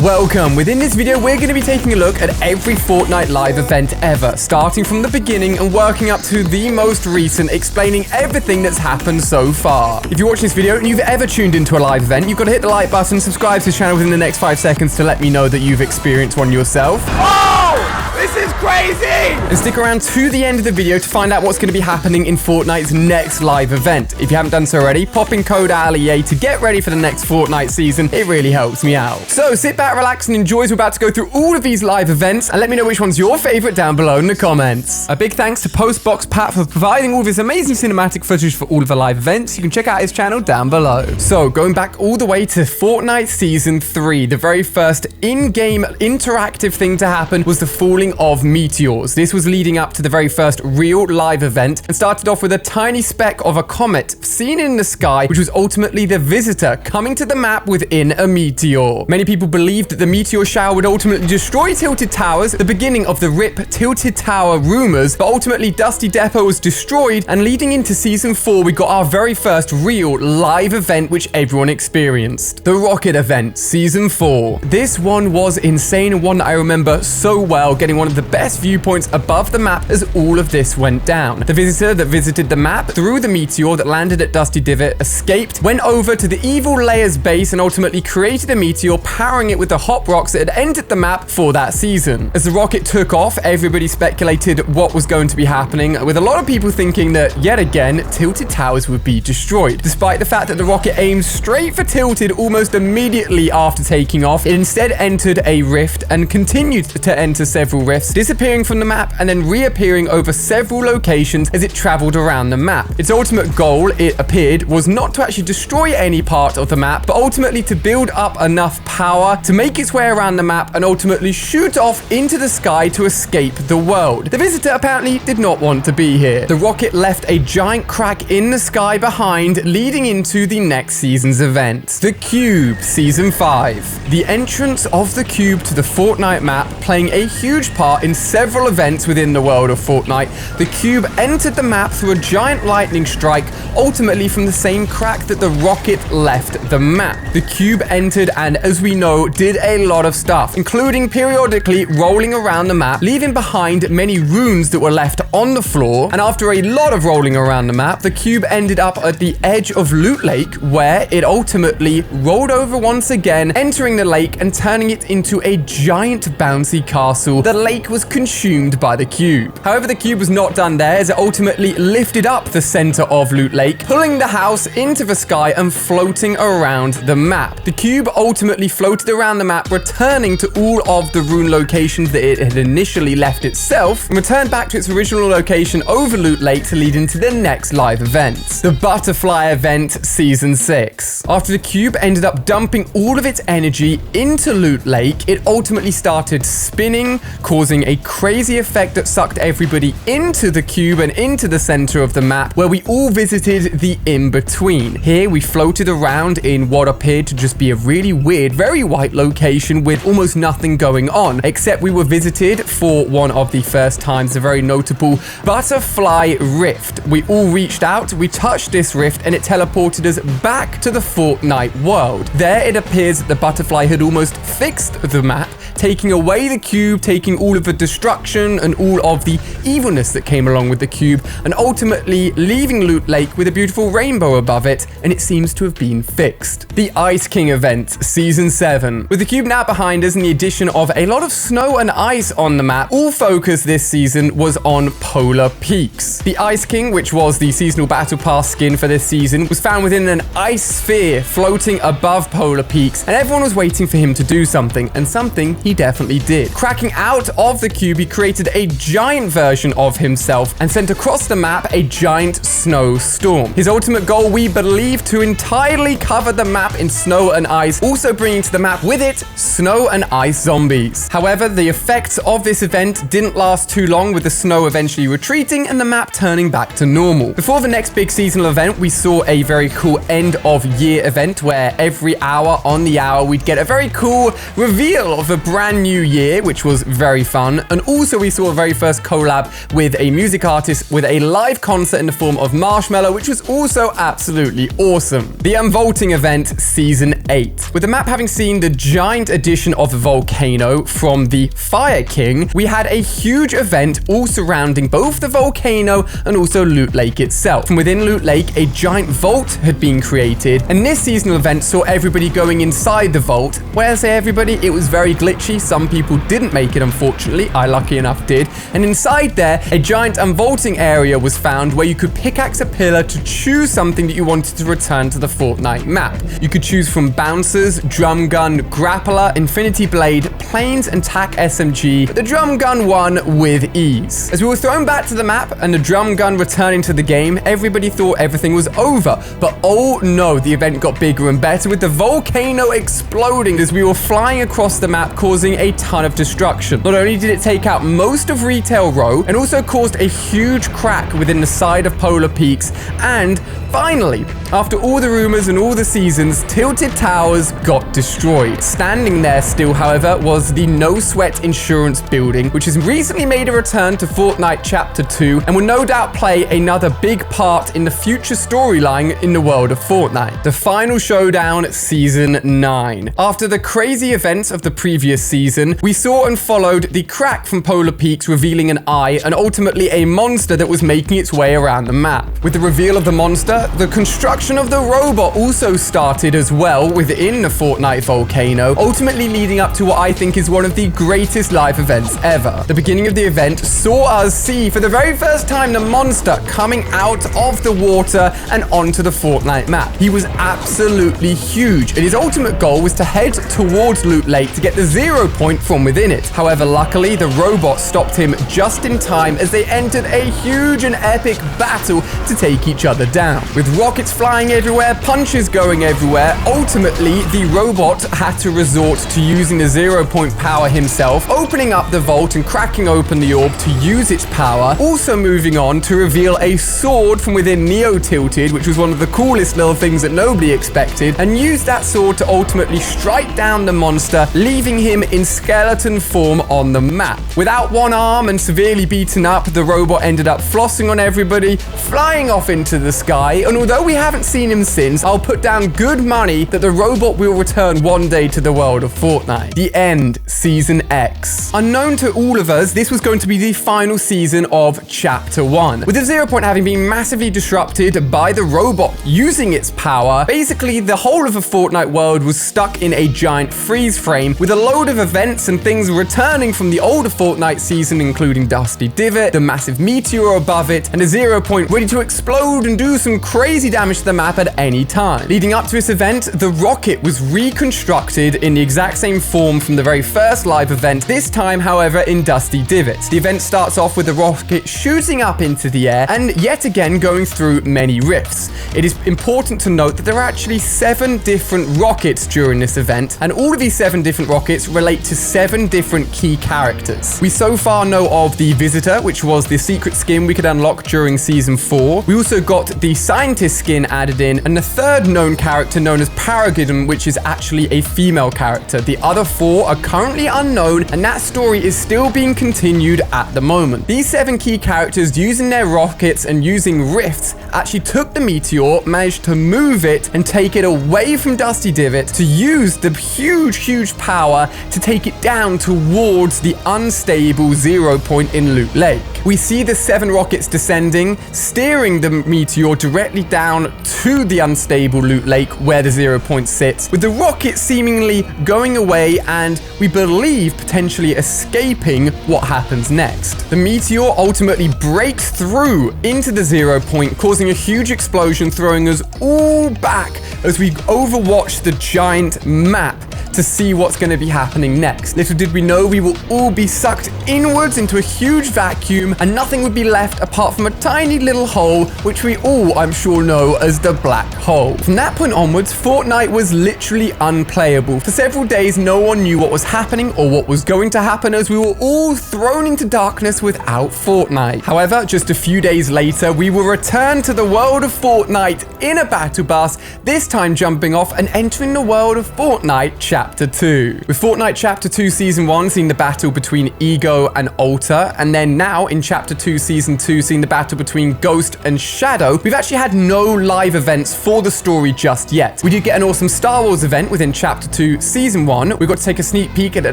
Welcome. Within this video, we're going to be taking a look at every Fortnite live event ever, starting from the beginning and working up to the most recent, explaining everything that's happened so far. If you're watching this video and you've ever tuned into a live event, you've got to hit the like button, subscribe to the channel within the next 5 seconds to let me know that you've experienced one yourself. Oh! This is crazy! And stick around to the end of the video to find out what's going to be happening in Fortnite's next live event. If you haven't done so already, pop in code MoreAli-A to get ready for the next Fortnite season. It really helps me out. So sit back, relax, and enjoy as we're about to go through all of these live events, and let me know which one's your favorite down below in the comments. A big thanks to Postbox Pat for providing all this amazing cinematic footage for all of the live events. You can check out his channel down below. So going back all the way to Fortnite Season 3, the very first in-game interactive thing to happen was the falling of Meteors. This was leading up to the very first real live event and started off with a tiny speck of a comet seen in the sky, which was ultimately the visitor coming to the map within a meteor. Many people believed that the meteor shower would ultimately destroy Tilted Towers, the beginning of the RIP Tilted Tower rumors, but ultimately Dusty Depot was destroyed, and leading into Season 4, we got our very first real live event which everyone experienced. The Rocket Event, Season 4. This one was insane and one that I remember so well, getting one of the best viewpoints above the map as all of this went down. The visitor that visited the map through the meteor that landed at Dusty Divot escaped, went over to the evil Leia's base, and ultimately created a meteor, powering it with the hot rocks that had entered the map for that season. As the rocket took off, everybody speculated what was going to be happening, with a lot of people thinking that, yet again, Tilted Towers would be destroyed. Despite the fact that the rocket aimed straight for Tilted almost immediately after taking off, it instead entered a rift and continued to enter several rifts, disappearing from the map and then reappearing over several locations as it traveled around the map. Its ultimate goal, it appeared, was not to actually destroy any part of the map, but ultimately to build up enough power to make its way around the map and ultimately shoot off into the sky to escape the world. The visitor apparently did not want to be here. The rocket left a giant crack in the sky behind, leading into the next season's event. The Cube, Season 5. The entrance of the Cube to the Fortnite map, playing a huge part in several events within the world of Fortnite. The Cube entered the map through a giant lightning strike, ultimately from the same crack that the rocket left the map. The Cube entered and, as we know, did a lot of stuff, including periodically rolling around the map, leaving behind many runes that were left on the floor. And after a lot of rolling around the map, the Cube ended up at the edge of Loot Lake, where it ultimately rolled over once again, entering the lake and turning it into a giant bouncy castle. The lake was consumed by the Cube. However, the Cube was not done there, as it ultimately lifted up the center of Loot Lake, pulling the house into the sky and floating around the map. The Cube ultimately floated around the map, returning to all of the rune locations that it had initially left itself, and returned back to its original location over Loot Lake to lead into the next live event, the Butterfly Event Season 6. After the Cube ended up dumping all of its energy into Loot Lake, it ultimately started spinning, causing a crazy effect that sucked everybody into the Cube and into the center of the map, where we all visited the in-between. Here we floated around in what appeared to just be a really weird, very white location with almost nothing going on, except we were visited for one of the first times, the very notable Butterfly Rift. We all reached out, we touched this rift, and it teleported us back to the Fortnite world. There it appears that the butterfly had almost fixed the map, taking away the Cube, taking all of the destruction and all of the evilness that came along with the Cube, and ultimately leaving Loot Lake with a beautiful rainbow above it, and it seems to have been fixed. The Ice King Event, Season 7. With the Cube now behind us and the addition of a lot of snow and ice on the map, all focus this season was on Polar Peaks. The Ice King, which was the seasonal battle pass skin for this season, was found within an ice sphere floating above Polar Peaks, and everyone was waiting for him to do something, and something he definitely did. Cracking out of the Cube, he created a giant version of himself and sent across the map a giant snow storm. His ultimate goal, we believe, to entirely cover the map in snow and ice, also bringing to the map with it snow and ice zombies. However, the effects of this event didn't last too long, with the snow eventually retreating and the map turning back to normal. Before the next big seasonal event, we saw a very cool end of year event where every hour on the hour we'd get a very cool reveal of a brand new year, which was very fun. and also we saw a very first collab with a music artist with a live concert in the form of MoreAliA, which was also absolutely awesome. The Unbolting Event Season 8. With the map having seen the giant addition of the volcano from the Fire King, we had a huge event all surrounding both the volcano and also Loot Lake itself. From within Loot Lake, a giant vault had been created, and this seasonal event saw everybody going inside the vault. Where I say everybody, it was very glitchy. Some people didn't make it, unfortunately. I, lucky enough, did. And inside there, a giant unvaulting area was found where you could pickaxe a pillar to choose something that you wanted to return to the Fortnite map. You could choose from bouncers, drum gun, grappler, infinity blade, planes, and tac SMG, but the drum gun won with ease. As we were thrown back to the map and the drum gun returning to the game, everybody thought everything was over, but oh no, the event got bigger and better with the volcano exploding as we were flying across the map, causing a ton of destruction. Not only did it take out most of Retail Row, and also caused a huge crack within the side of Polar Peaks, and finally, after all the rumors and all the seasons, Tilted Towers got destroyed. Standing there still, however, was the No Sweat Insurance building, which has recently made a return to Fortnite Chapter 2 and will no doubt play another big part in the future storyline in the world of Fortnite. The Final Showdown Season 9. After the crazy events of the previous season, we saw and followed the crack from Polar Peaks revealing an eye and ultimately a monster that was making its way around the map. With the reveal of the monster, the construction of the robot also started as well within the Fortnite volcano, ultimately leading up to what I think is one of the greatest live events ever. The beginning of the event saw us see for the very first time the monster coming out of the water and onto the Fortnite map. He was absolutely huge, and his ultimate goal was to head towards Loot Lake to get the 0 point from within it. However, luckily, the robot stopped him just in time as they entered a huge and epic battle to take each other down. With rockets flying everywhere, punches going everywhere, ultimately, the robot had to resort to using the 0 point power himself, opening up the vault and cracking open the orb to use its power, also moving on to reveal a sword from within Neo Tilted, which was one of the coolest little things that nobody expected, and used that sword to ultimately strike down the monster, leaving him in skeleton form on the map. Without one arm and severely beaten up, the robot ended up flossing on everybody, flying off into the sky, and although we haven't seen him since, I'll put down good money that the robot will return one day to the world of Fortnite. The End, Season X. Unknown to all of us, this was going to be the final season of Chapter 1. With the 0 point having been massively disrupted by the robot using its power, basically the whole of the Fortnite world was stuck in a giant freeze frame with a load of events and things returning from the older Fortnite season, including Dusty Divot, the massive meteor above it, and a 0 point ready to explode and do some crazy damage to the map at any time. Leading up to this event, the rocket was reconstructed in the exact same form from the very first live event, this time, however, in Dusty Divot. The event starts off with the rocket shooting up into the air and yet again going through many rifts. It is important to note that there are actually 7 different rockets during this event, and all of these 7 different rockets relate to 7 different key characters. We so far know of the Visitor, which was the secret skin we could unlock during Season 4. We also got the Scientist skin added in, and the third known character known as Paragon, which is actually a female character. The other 4 are currently unknown, and that story is still being continued at the moment. These 7 key characters, using their rockets and using rifts, actually took the meteor, managed to move it and take it away from Dusty Divot to use the huge power to take it down towards the unstable 0 point in Loot Lake. We see the 7 rockets descending, steering the meteor directly down to the unstable Loot Lake where the 0 point sits, with the rocket seemingly going away and, we believe, potentially escaping what happens next. The meteor ultimately breaks through into the 0 point, causing a huge explosion, throwing us all back as we overwatch the giant map to see what's going to be happening next. Little did we know we will all be sucked inwards into a huge vacuum and nothing would be left apart from a tiny little hole, which we all, I'm sure, know as the black hole. From that point onwards, Fortnite was literally unplayable. For several days, no one knew what was happening or what was going to happen as we were all thrown into darkness without Fortnite. However, just a few days later, we will return to the world of Fortnite in a battle bus, this time jumping off and entering the world of Fortnite Chapter Chapter 2. With Fortnite Chapter 2 Season 1 seeing the battle between Ego and Alter, and then now in Chapter 2 Season 2 seeing the battle between Ghost and Shadow, we've actually had no live events for the story just yet. We did get an awesome Star Wars event within Chapter 2 Season 1. We got to take a sneak peek at the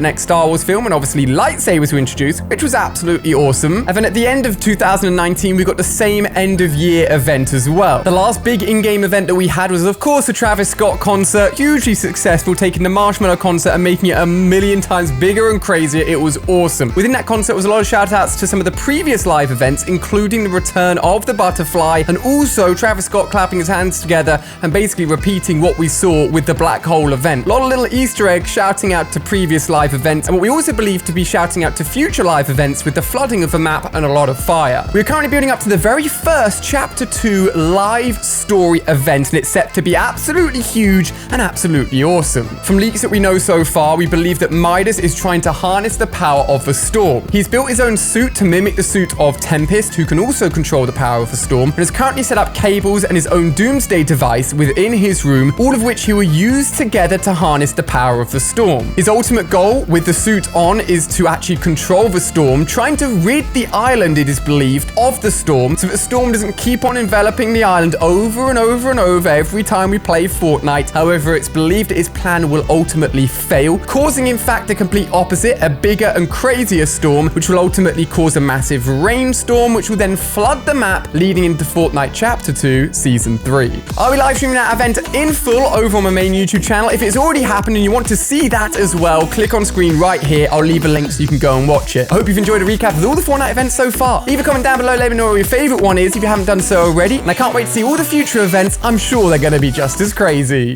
next Star Wars film, and obviously lightsabers were introduced, which was absolutely awesome. And then at the end of 2019, we got the same end of year event as well. The last big in-game event that we had was, of course, the Travis Scott concert, hugely successful, taking the Marshmallow concert and making it a million times bigger and crazier. It was awesome. Within that concert was a lot of shout outs to some of the previous live events, including the return of the butterfly, and also Travis Scott clapping his hands together and basically repeating what we saw with the black hole event. A lot of little Easter eggs shouting out to previous live events, and what we also believe to be shouting out to future live events with the flooding of the map and a lot of fire. We're currently building up to the very first Chapter 2 live story event, and it's set to be absolutely huge and absolutely awesome. From leaks that we know so far, we believe that Midas is trying to harness the power of the storm. He's built his own suit to mimic the suit of Tempest, who can also control the power of the storm, and has currently set up cables and his own doomsday device within his room, all of which he will use together to harness the power of the storm. His ultimate goal with the suit on is to actually control the storm, trying to rid the island, it is believed, of the storm, so that the storm doesn't keep on enveloping the island over and over and over every time we play Fortnite. However, it's believed that his plan will ultimately fail, causing in fact the complete opposite, a bigger and crazier storm, which will ultimately cause a massive rainstorm, which will then flood the map, leading into Fortnite Chapter 2 Season 3. I'll be live streaming that event in full over on my main YouTube channel. If it's already happened and you want to see that as well, click on screen right here. I'll leave a link so you can go and watch it. I hope you've enjoyed a recap of all the Fortnite events so far. Leave a comment down below, let me know what your favorite one is if you haven't done so already, and I can't wait to see all the future events. I'm sure they're going to be just as crazy.